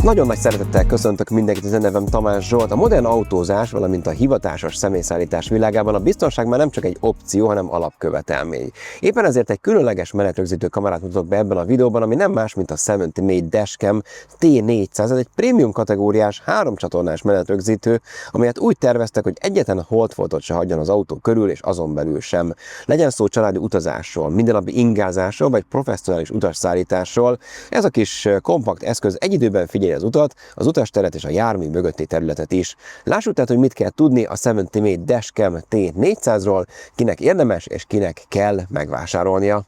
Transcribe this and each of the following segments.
Nagyon nagy szeretettel köszöntök mindenkit, az én nevem Tamás Zsolt. A modern autózás, valamint a hivatásos személyszállítás világában a biztonság már nem csak egy opció, hanem alapkövetelmény. Éppen ezért egy különleges menetrögzítő kamerát mutatok be ebben a videóban, ami nem más, mint a 70 Dashcam T400. Ez egy prémium kategóriás, 3 csatornás menetrögzítő, amelyet úgy terveztek, hogy egyetlen holdfoltot se hagyjon az autó körül és azon belül sem. Legyen szó családi utazásról, mindennapi ingázásról vagy professzionális utasszállításról. Ez a kis kompakt eszköz egy időben figyelj az utat, az utasteret és a jármű mögötti területet is. Lássuk tehát, hogy mit kell tudni a 70 Dashcam T400-ról, kinek érdemes és kinek kell megvásárolnia.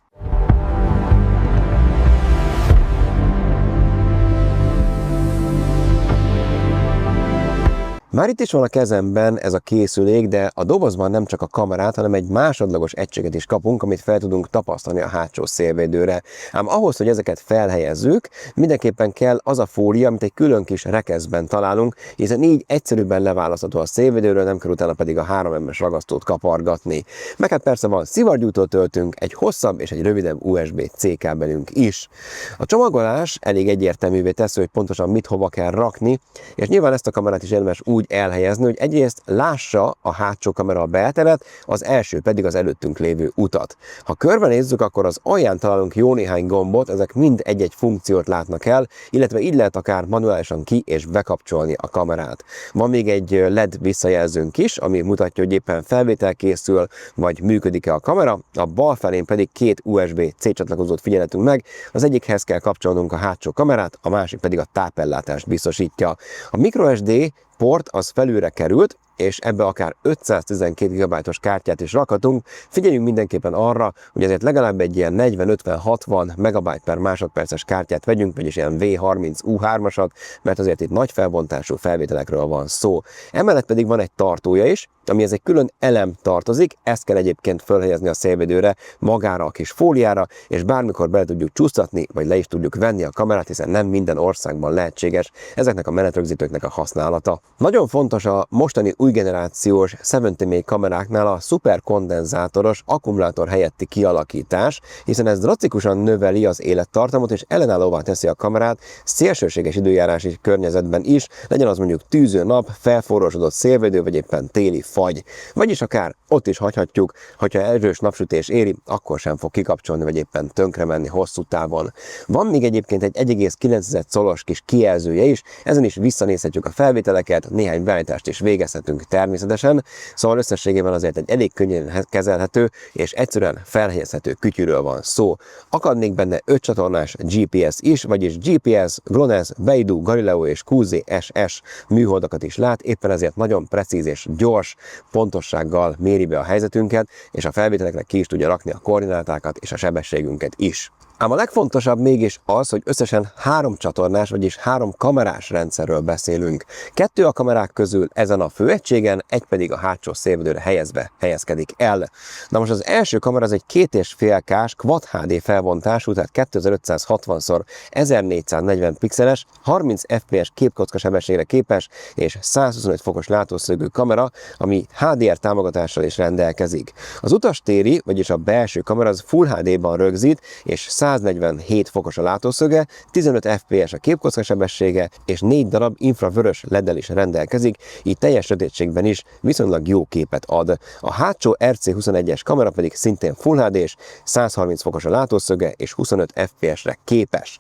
Már itt is van a kezemben ez a készülék, de a dobozban nem csak a kamerát, hanem egy másodlagos egységet is kapunk, amit fel tudunk tapasztani a hátsó szélvédőre. Ám ahhoz, hogy ezeket felhelyezzük, mindenképpen kell az a fólia, amit egy külön kis rekeszben találunk, hiszen így egyszerűbben leválasztható a szélvédőről, nem kell utána pedig a 3M-es ragasztót kapargatni. Meg hát persze van szivargyújtó töltőnk, egy hosszabb és egy rövidebb USB-C kábelünk is. A csomagolás elég egyértelművé teszi, hogy pontosan mit hova kell rakni, és nyilván ezt a kamerát is érdemes úgy elhelyezni, hogy egyrészt lássa a hátsó kamera a belteret, az első pedig az előttünk lévő utat. Ha körbenézzük, akkor az alján találunk jó néhány gombot, ezek mind egy-egy funkciót látnak el, illetve így lehet akár manuálisan ki- és bekapcsolni a kamerát. Van még egy LED visszajelzőnk is, ami mutatja, hogy éppen felvétel készül, vagy működik-e a kamera, a bal felén pedig 2 USB-C csatlakozót figyelhetünk meg, az egyikhez kell kapcsolnunk a hátsó kamerát, a másik pedig a tápellátást biztosítja. A microSD port az felülre került, és ebbe akár 512 GB-os kártyát is rakhatunk. Figyeljünk mindenképpen arra, hogy ezért legalább egy ilyen 40-50-60 MB per másodperces kártyát vegyünk, vagyis ilyen V30U3-asat, mert azért itt nagy felbontású felvételekről van szó. Emellett pedig van egy tartója is, amihez egy külön elem tartozik, ezt kell egyébként felhelyezni a szélvédőre, magára a kis fóliára, és bármikor bele tudjuk csúsztatni, vagy le is tudjuk venni a kamerát, hiszen nem minden országban lehetséges ezeknek a menetrögzítőknek a használata. Nagyon fontos a mostani új generációs 70 kameráknál a szuperkondenzátoros akkumulátor helyetti kialakítás, hiszen ez drasztikusan növeli az élettartamot és ellenállóvá teszi a kamerát szélsőséges időjárási környezetben is, legyen az mondjuk tűző nap, felforrósodott szélvédő vagy éppen téli fagy. Vagyis akár ott is hagyhatjuk, hogyha erős napsütés éri, akkor sem fog kikapcsolni vagy éppen tönkre menni hosszú távon. Van még egyébként egy 1,9 colos kis kijelzője is, ezen is visszanézhetjük a felvételeket, néhány beállítást is végezhetünk természetesen, szóval összességében azért egy elég könnyen kezelhető és egyszerűen felhelyezhető kütyűről van szó. Akad még benne 5 csatornás GPS is, vagyis GPS, GLONASS, Beidou, Galileo és QZSS műholdakat is lát, éppen ezért nagyon precíz és gyors pontossággal méri be a helyzetünket, és a felvételekre ki is tudja rakni a koordinátákat és a sebességünket is. Ám a legfontosabb mégis az, hogy összesen 3 csatornás, vagyis 3 kamerás rendszerről beszélünk. 2 a kamerák közül ezen a főegységen, egy pedig a hátsó szélvédőre helyezkedik el. Na most az első kamera az egy 2,5K-s Quad HD felbontású, tehát 2560x1440 pixeles, 30 fps képkocka sebességre képes és 125 fokos látószögű kamera, ami HDR támogatással is rendelkezik. Az utastéri, vagyis a belső kamera az Full HD-ban rögzít, és 147 fokos a látószöge, 15 fps a képkocka sebessége, és 4 darab infravörös LED-del is rendelkezik, így teljes sötétségben is viszonylag jó képet ad. A hátsó RC21-es kamera pedig szintén Full HD-s, 130 fokos a látószöge, és 25 fps-re képes.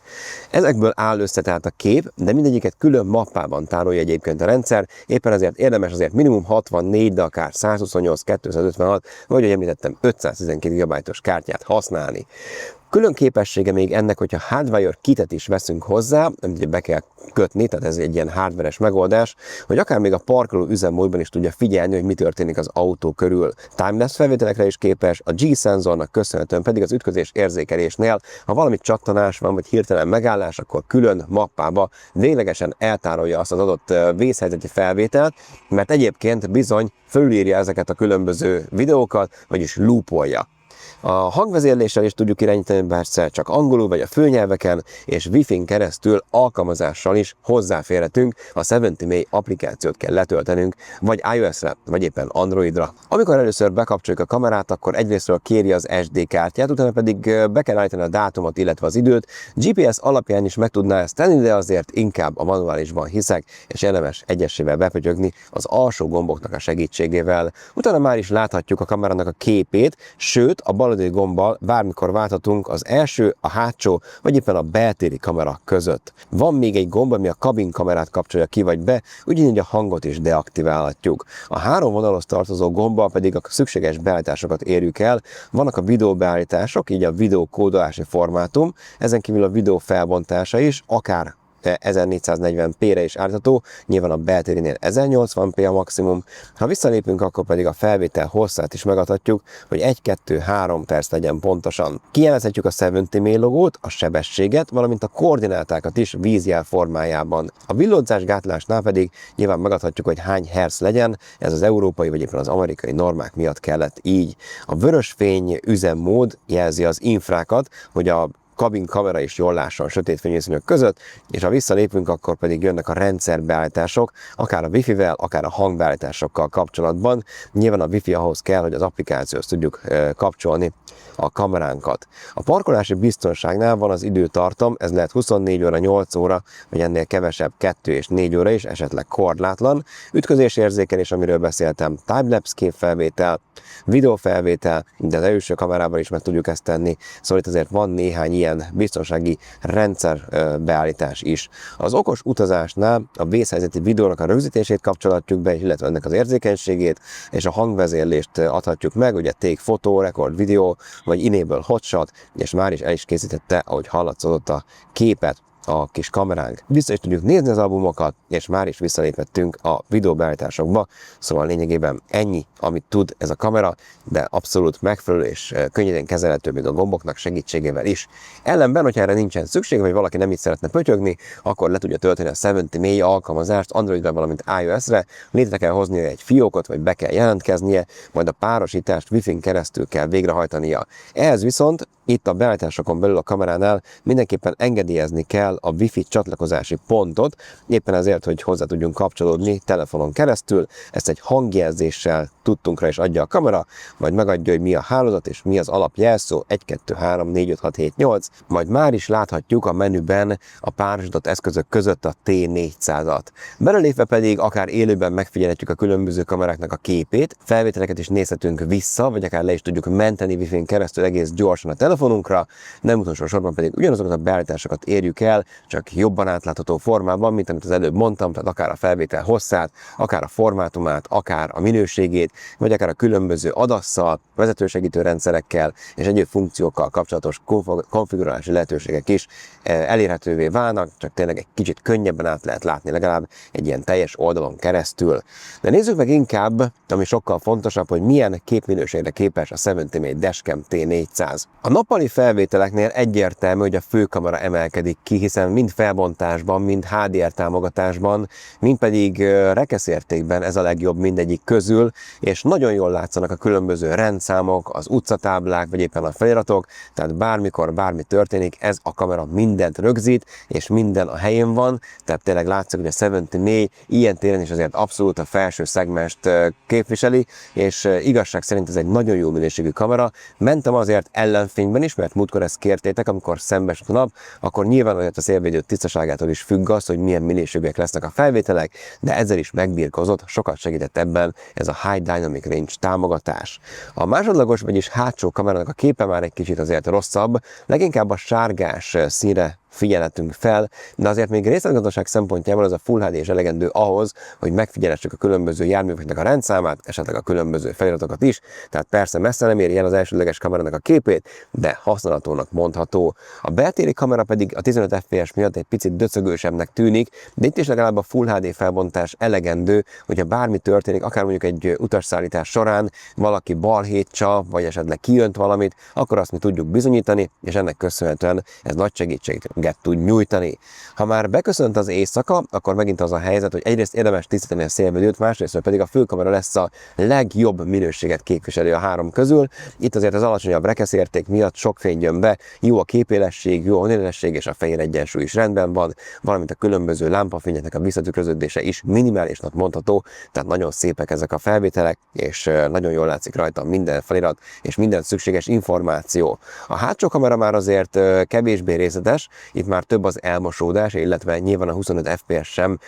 Ezekből áll össze tehát a kép, de mindegyiket külön mappában tárolja egyébként a rendszer, éppen ezért érdemes azért minimum 64, de akár 128, 256, vagy ahogy említettem, 512 GB-os kártyát használni. Külön képessége még ennek, hogyha hardwire kitet is veszünk hozzá, amit be kell kötni, tehát ez egy ilyen hardveres megoldás, hogy akár még a parkoló üzemmódban is tudja figyelni, hogy mi történik az autó körül. Timelapse felvételekre is képes, a G-szenzornak köszönhetően pedig az ütközés érzékelésnél, ha valami csattanás van, vagy hirtelen megállás, akkor külön mappába véglegesen eltárolja azt az adott vészhelyzeti felvételt, mert egyébként bizony fölírja ezeket a különböző videókat, vagyis loopolja. A hangvezérléssel is tudjuk irányítani, persze csak angolul vagy a főnyelveken, és Wi-Fi-n keresztül alkalmazással is hozzáférhetünk, a 70 applikációt kell letöltenünk, vagy iOS-re, vagy éppen Androidra. Amikor először bekapcsoljuk a kamerát, akkor egyrésztről kéri az SD kártyát, utána pedig be kell állítani a dátumot, illetve az időt. GPS alapján is meg tudná ezt tenni, de azért inkább a manuálisban hiszek, és érdemes egyesével bepötyögni az alsó gomboknak a segítségével. Utána már is láthatjuk a kamerának a képét, sőt a bal oldali gombbal bármikor válthatunk az első, a hátsó, vagy éppen a beltéri kamera között. Van még egy gomb, ami a kabin kamerát kapcsolja ki vagy be, ugyanígy a hangot is deaktiválhatjuk. A 3 vonalhoz tartozó gombbal pedig a szükséges beállításokat érjük el. Vannak a videóbeállítások, így a videó kódolási formátum, ezen kívül a videó felbontása is, akár 1440p-re is állítható, nyilván a beltérinél 1080p a maximum. Ha visszalépünk, akkor pedig a felvétel hosszát is megadhatjuk, hogy 1-2-3 perc legyen pontosan. Kijelezhetjük a 70mm logót, a sebességet, valamint a koordinátákat is vízjel formájában. A villódzás gátlásnál pedig nyilván megadhatjuk, hogy hány hertz legyen, ez az európai vagy éppen az amerikai normák miatt kellett így. A vörös fény üzemmód jelzi az infrákat, hogy a kabin kamera is jól lásson sötét fényviszonyok között, és ha visszalépünk, akkor pedig jönnek a rendszerbeállítások, akár a Wi-Fi-vel, akár a hangbeállításokkal kapcsolatban. Nyilván a Wi-Fi ahhoz kell, hogy az applikációhoz tudjuk kapcsolni a kameránkat. A parkolási biztonságnál van az időtartam, ez lehet 24 óra, 8 óra, vagy ennél kevesebb 2 és 4 óra is, esetleg korlátlan. Ütközésérzékelés, amiről beszéltem, timelapse képfelvétel, videófelvétel, de az előső kamerával is meg tudjuk ezt tenni, szóval itt azért van néhány ilyen biztonsági rendszer beállítás is. Az okos utazásnál a vészhelyzeti videónak a rögzítését kapcsolhatjuk be, illetve ennek az érzékenységét, és a hangvezérlést adhatjuk meg, ugye take photo, record video, vagy enable hotshot, és már is el is készítette, ahogy hallatszódott a képet a kis kameránk. Vissza is tudjuk nézni az albumokat, és már is visszalépettünk a videóbeállításokba, szóval lényegében ennyi, amit tud ez a kamera, de abszolút megfelelő és könnyedén kezelhető még a gomboknak segítségével is. Ellenben, hogyha erre nincsen szükség, vagy valaki nem így szeretne pötyögni, akkor le tudja tölteni a 70 alkalmazást Androidra, valamint iOS-re, létre kell hoznia egy fiókot, vagy be kell jelentkeznie, majd a párosítást Wi-Fi-n keresztül kell végrehajtania. Ehhez viszont itt a beállításokon belül a kameránál mindenképpen engedélyezni kell a Wi-Fi csatlakozási pontot, éppen ezért, hogy hozzá tudjunk kapcsolódni telefonon keresztül, ezt egy hangjelzéssel tudtunkra is adja a kamera, majd megadja, hogy mi a hálózat és mi az alapjelszó, 1, 2, 3, 4, 5, 6, 7, 8, majd már is láthatjuk a menüben a párosított eszközök között a T400-at. Belelépve pedig akár élőben megfigyelhetjük a különböző kameráknak a képét, felvételeket is nézhetünk vissza, vagy akár le is tudjuk menteni Wi-Fi-n keresztül egész gyorsan a telefonunkra, nem utolsó sorban pedig ugyanazokat a beállításokat érjük el, csak jobban átlátható formában, mint amit az előbb mondtam, tehát akár a felvétel hosszát, akár a formátumát, akár a minőségét, vagy akár a különböző adasszal, vezetősegítő rendszerekkel és egyéb funkciókkal kapcsolatos konfigurálási lehetőségek is elérhetővé válnak, csak tényleg egy kicsit könnyebben át lehet látni legalább egy ilyen teljes oldalon keresztül. De nézzük meg inkább, ami sokkal fontosabb, hogy milyen képminőségre képes a 70mm Dashcam T400. A nappali felvételeknél egyértelmű, hogy a főkamera emelkedik ki, hiszen mind felbontásban, mind HDR támogatásban, mind pedig rekeszértékben ez a legjobb mindegyik közül, és nagyon jól látszanak a különböző rendszámok, az utcatáblák, vagy éppen a feliratok, tehát bármikor bármi történik, ez a kamera mindent rögzít, és minden a helyén van, tehát tényleg látszik, hogy a 70mm ilyen téren is azért abszolút a felső szegmest képviseli, és igazság szerint ez egy nagyon jó minőségű kamera. Mentem azért ellenfényben is, mert múltkor ezt kértétek, amikor szembesült a nap, akkor nyilván azért a szélvédő tisztaságától is függ az, hogy milyen minőségűek lesznek a felvételek, de ezzel is megbirkózott, sokat segített ebben ez a High Dynamic Range támogatás. A másodlagos, vagyis hátsó kamerának a képe már egy kicsit azért rosszabb, leginkább a sárgás színre figyelhetünk fel, de azért még részletgazdaság szempontjából ez a Full HD is elegendő ahhoz, hogy megfigyelhessük a különböző járműveknek a rendszámát, esetleg a különböző feliratokat is, tehát persze messze nem éri el az elsődleges kamerának a képét, de használhatónak mondható. A beltéri kamera pedig a 15 fps miatt egy picit döcögősebbnek tűnik, de itt is legalább a Full HD felbontás elegendő, hogyha bármi történik, akár mondjuk egy utasszállítás során valaki balhét csap, vagy esetleg kijönt valamit, akkor azt mi tudjuk bizonyítani, és ennek köszönhetően ez nagy segítség minőséget tud nyújtani. Ha már beköszönt az éjszaka, akkor megint az a helyzet, hogy egyrészt érdemes tisztítani a szélvédőt, másrészt pedig a főkamera lesz a legjobb minőséget képviselő a három közül. Itt azért az alacsonyabb rekeszérték miatt sok fény jön be, jó a képélesség, jó a vonélesség és a fehér egyensúly is rendben van, valamint a különböző lámpafényeknek a visszatükröződése is minimálisnak mondható, tehát nagyon szépek ezek a felvételek, és nagyon jól látszik rajta minden felirat és minden szükséges információ. A hátsó kamera már azért kevésbé részletes, itt már több az elmosódás, illetve nyilván a 25 fps sem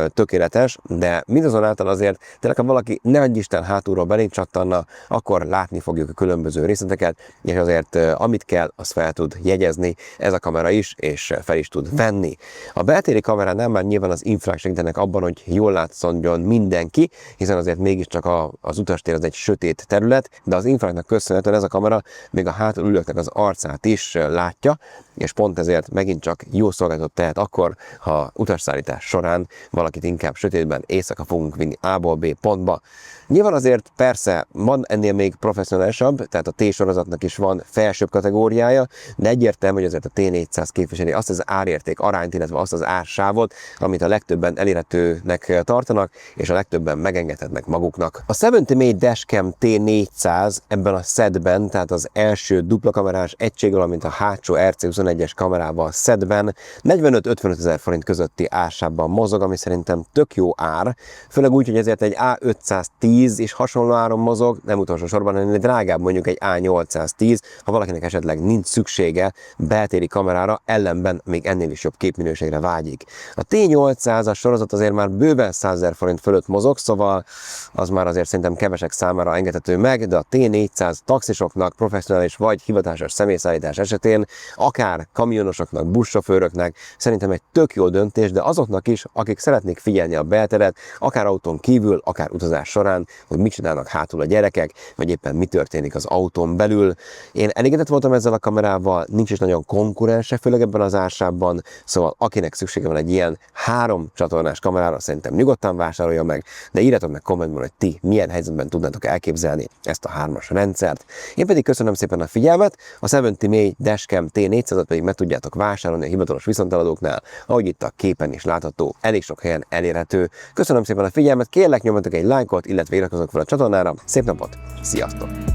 tökéletes, de mindazonáltal azért tényleg, ha valaki ne adj Isten hátulról belénk csattanna, akkor látni fogjuk a különböző részleteket, és azért amit kell, azt fel tud jegyezni ez a kamera is, és fel is tud venni. A beltéri kameránál már nyilván az infrák segítenek abban, hogy jól látszódjon mindenki, hiszen azért mégiscsak az utastér az egy sötét terület, de az infráknak köszönhetően ez a kamera még a hátul ülőknek az arcát is látja, és pont ezért megint csak jó szolgáltatót tehet akkor, ha utasszállítás során valakit inkább sötétben éjszaka fogunk vinni A-ból B pontba. Nyilván azért persze van ennél még professzionálisabb, tehát a T-sorozatnak is van felsőbb kategóriája, de egyértelmű, hogy azért a T400 képviseli azt az árérték arányt, illetve azt az ársávot, amit a legtöbben elérhetőnek tartanak, és a legtöbben megengedhetnek maguknak. A 70mm Dashcam T400 ebben a setben, tehát az első dupla kamerás egységgel, amint a hátsó RC21-es kamerával setben 45-55 ezer forint közötti ársában mozog, ami szerintem tök jó ár, főleg úgy, hogy ezért egy A510 és hasonló áron mozog, nem utolsó sorban, ennél drágább mondjuk egy A810, ha valakinek esetleg nincs szüksége beltéri kamerára, ellenben még ennél is jobb képminőségre vágyik. A T800-as sorozat azért már bőven 100 000 forint fölött mozog, szóval az már azért szerintem kevesek számára engedhető meg, de a T400 taxisoknak, professzionális vagy hivatásos személyszállítás esetén, akár kamionosoknak, buszsofőröknek szerintem egy tök jó döntés, de azoknak is, akik szeretnék figyelni a belteret, akár autón kívül, akár utazás során, hogy mit csinálnak hátul a gyerekek, vagy éppen mi történik az autón belül. Én elégedett voltam ezzel a kamerával, nincs is nagyon konkurense, főleg ebben az ársában, szóval akinek szüksége van egy ilyen 3 csatornás kamerára, szerintem nyugodtan vásárolja meg, de írjátok meg kommentben, hogy ti milyen helyzetben tudnátok elképzelni ezt a 3-as rendszert. Én pedig köszönöm szépen a figyelmet, a 70mm Dashcam T400-at pedig meg tudjátok vásárolni a hivatalos viszonteladóknál, ahogy itt a képen is látható, elég sok helyen elérhető. Köszönöm szépen a figyelmet, kérlek nyomjatok egy lájkot, illetve iratkozzatok fel a csatornára. Szép napot, sziasztok!